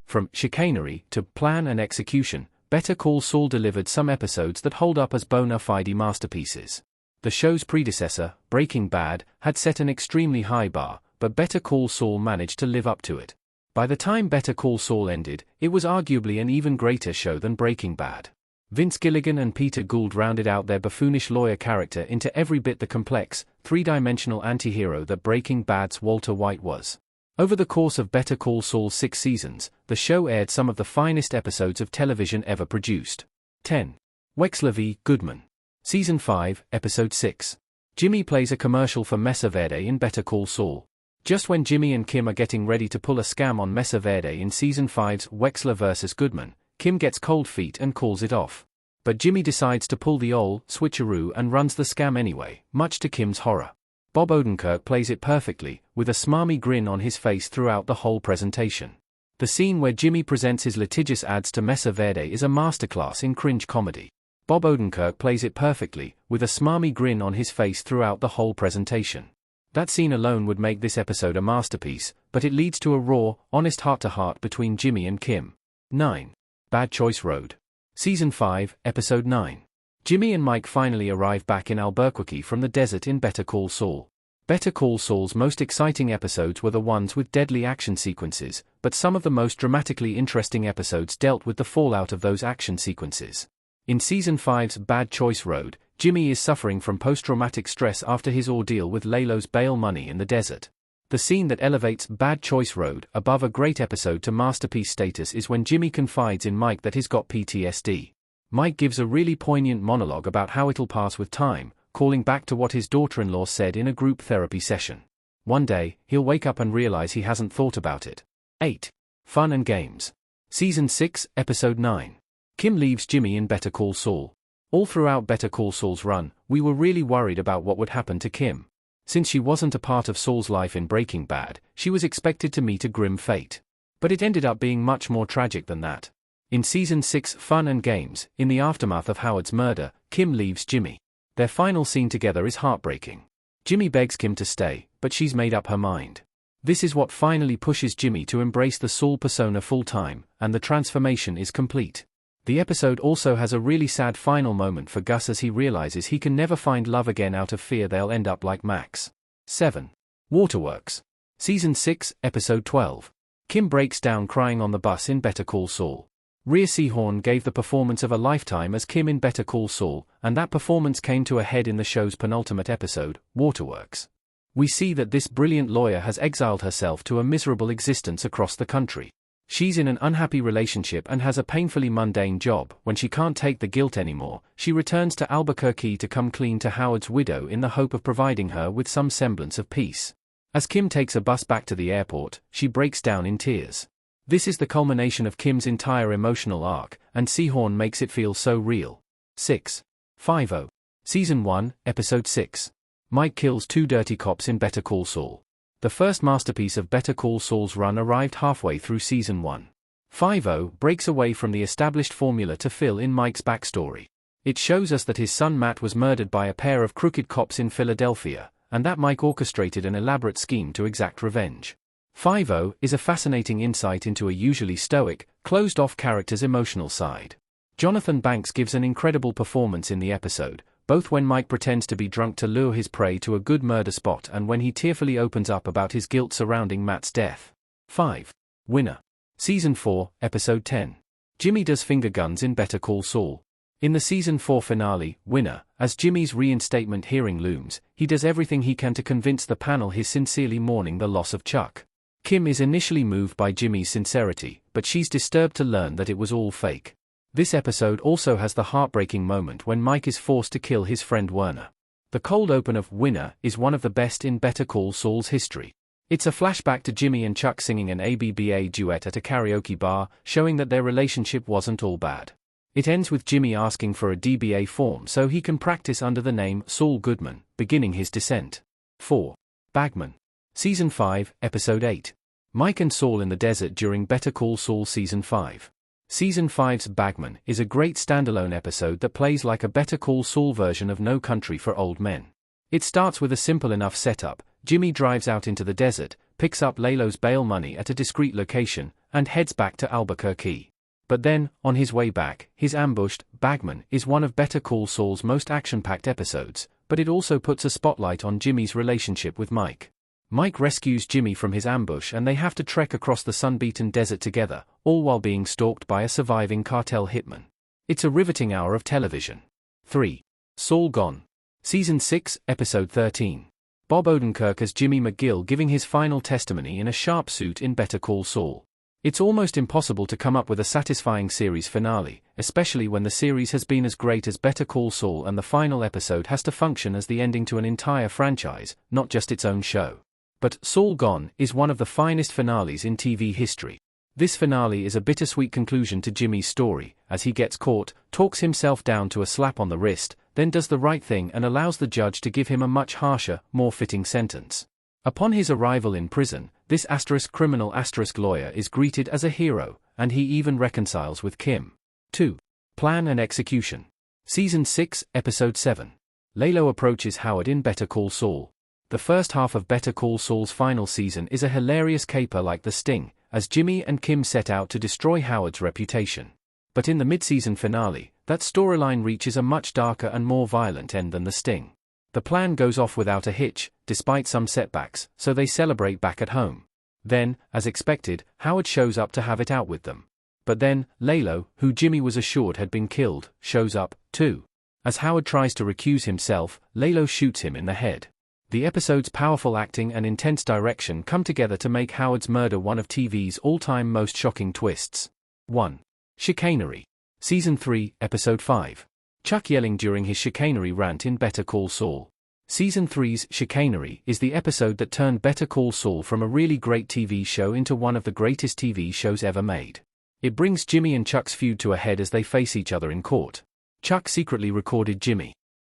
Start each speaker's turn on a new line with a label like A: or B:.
A: From chicanery to plan and execution, Better Call Saul delivered some episodes that hold up as bona fide masterpieces. The show's predecessor, Breaking Bad, had set an extremely high bar, but Better Call Saul managed to live up to it. By the time Better Call Saul ended, it was arguably an even greater show than Breaking Bad. Vince Gilligan and Peter Gould rounded out their buffoonish lawyer character into every bit the complex, three-dimensional anti-hero that Breaking Bad's Walter White was. Over the course of Better Call Saul's 6 seasons, the show aired some of the finest episodes of television ever produced. 10. Wexler v. Goodman. Season 5, Episode 6. Jimmy plays a commercial for Mesa Verde in Better Call Saul. Just when Jimmy and Kim are getting ready to pull a scam on Mesa Verde in Season 5's Wexler vs. Goodman, Kim gets cold feet and calls it off. But Jimmy decides to pull the old switcheroo and runs the scam anyway, much to Kim's horror. Bob Odenkirk plays it perfectly, with a smarmy grin on his face throughout the whole presentation. The scene where Jimmy presents his litigious ads to Mesa Verde is a masterclass in cringe comedy. Bob Odenkirk plays it perfectly, with a smarmy grin on his face throughout the whole presentation. That scene alone would make this episode a masterpiece, but it leads to a raw, honest heart-to-heart between Jimmy and Kim. 9. Bad Choice Road. Season 5, Episode 9. Jimmy and Mike finally arrive back in Albuquerque from the desert in Better Call Saul. Better Call Saul's most exciting episodes were the ones with deadly action sequences, but some of the most dramatically interesting episodes dealt with the fallout of those action sequences. In Season 5's Bad Choice Road, Jimmy is suffering from post-traumatic stress after his ordeal with Lalo's bail money in the desert. The scene that elevates Bad Choice Road above a great episode to masterpiece status is when Jimmy confides in Mike that he's got PTSD. Mike gives a really poignant monologue about how it'll pass with time, calling back to what his daughter-in-law said in a group therapy session. One day, he'll wake up and realize he hasn't thought about it. 8. Fun and Games. Season 6, Episode 9. Kim leaves Jimmy in Better Call Saul. All throughout Better Call Saul's run, we were really worried about what would happen to Kim. Since she wasn't a part of Saul's life in Breaking Bad, she was expected to meet a grim fate. But it ended up being much more tragic than that. In Season 6 Fun and Games, in the aftermath of Howard's murder, Kim leaves Jimmy. Their final scene together is heartbreaking. Jimmy begs Kim to stay, but she's made up her mind. This is what finally pushes Jimmy to embrace the Saul persona full-time, and the transformation is complete. The episode also has a really sad final moment for Gus as he realizes he can never find love again out of fear they'll end up like Max. 7. Waterworks. Season 6, Episode 12. Kim breaks down crying on the bus in Better Call Saul. Rhea Seehorn gave the performance of a lifetime as Kim in Better Call Saul, and that performance came to a head in the show's penultimate episode, Waterworks. We see that this brilliant lawyer has exiled herself to a miserable existence across the country. She's in an unhappy relationship and has a painfully mundane job. When she can't take the guilt anymore, she returns to Albuquerque to come clean to Howard's widow in the hope of providing her with some semblance of peace. As Kim takes a bus back to the airport, she breaks down in tears. This is the culmination of Kim's entire emotional arc, and Seehorn makes it feel so real. 6. 5-0. Season 1, Episode 6. Mike kills 2 dirty cops in Better Call Saul. The first masterpiece of Better Call Saul's run arrived halfway through Season 1. 5-0 breaks away from the established formula to fill in Mike's backstory. It shows us that his son Matt was murdered by a pair of crooked cops in Philadelphia, and that Mike orchestrated an elaborate scheme to exact revenge. 5-0 is a fascinating insight into a usually stoic, closed-off character's emotional side. Jonathan Banks gives an incredible performance in the episode, both when Mike pretends to be drunk to lure his prey to a good murder spot and when he tearfully opens up about his guilt surrounding Matt's death. 5. Winner. Season 4, Episode 10. Jimmy does finger guns in Better Call Saul. In the Season 4 finale, Winner, as Jimmy's reinstatement hearing looms, he does everything he can to convince the panel he's sincerely mourning the loss of Chuck. Kim is initially moved by Jimmy's sincerity, but she's disturbed to learn that it was all fake. This episode also has the heartbreaking moment when Mike is forced to kill his friend Werner. The cold open of Winner is one of the best in Better Call Saul's history. It's a flashback to Jimmy and Chuck singing an ABBA duet at a karaoke bar, showing that their relationship wasn't all bad. It ends with Jimmy asking for a DBA form so he can practice under the name Saul Goodman, beginning his descent. 4. Bagman. Season 5, Episode 8. Mike and Saul in the desert during Better Call Saul Season 5. Season 5's Bagman is a great standalone episode that plays like a Better Call Saul version of No Country for Old Men. It starts with a simple enough setup. Jimmy drives out into the desert, picks up Lalo's bail money at a discreet location, and heads back to Albuquerque. But then, on his way back, he's ambushed. Bagman is one of Better Call Saul's most action-packed episodes, but it also puts a spotlight on Jimmy's relationship with Mike. Mike rescues Jimmy from his ambush and they have to trek across the sun-beaten desert together, all while being stalked by a surviving cartel hitman. It's a riveting hour of television. 3. Saul Gone. Season 6, Episode 13. Bob Odenkirk as Jimmy McGill giving his final testimony in a sharp suit in Better Call Saul. It's almost impossible to come up with a satisfying series finale, especially when the series has been as great as Better Call Saul and the final episode has to function as the ending to an entire franchise, not just its own show. But Saul Gone is one of the finest finales in TV history. This finale is a bittersweet conclusion to Jimmy's story, as he gets caught, talks himself down to a slap on the wrist, then does the right thing and allows the judge to give him a much harsher, more fitting sentence. Upon his arrival in prison, this criminal lawyer is greeted as a hero, and he even reconciles with Kim. 2. Plan and Execution. Season 6, Episode 7. Lalo approaches Howard in Better Call Saul. The first half of Better Call Saul's final season is a hilarious caper like The Sting, as Jimmy and Kim set out to destroy Howard's reputation. But in the mid-season finale, that storyline reaches a much darker and more violent end than The Sting. The plan goes off without a hitch, despite some setbacks, so they celebrate back at home. Then, as expected, Howard shows up to have it out with them. But then, Lalo, who Jimmy was assured had been killed, shows up, too. As Howard tries to recuse himself, Lalo shoots him in the head. The episode's powerful acting and intense direction come together to make Howard's murder one of TV's all-time most shocking twists. 1. Chicanery. Season 3, Episode 5. Chuck yelling during his chicanery rant in Better Call Saul. Season 3's Chicanery is the episode that turned Better Call Saul from a really great TV show into one of the greatest TV shows ever made. It brings Jimmy and Chuck's feud to a head as they face each other in court. Chuck secretly recorded Jimmy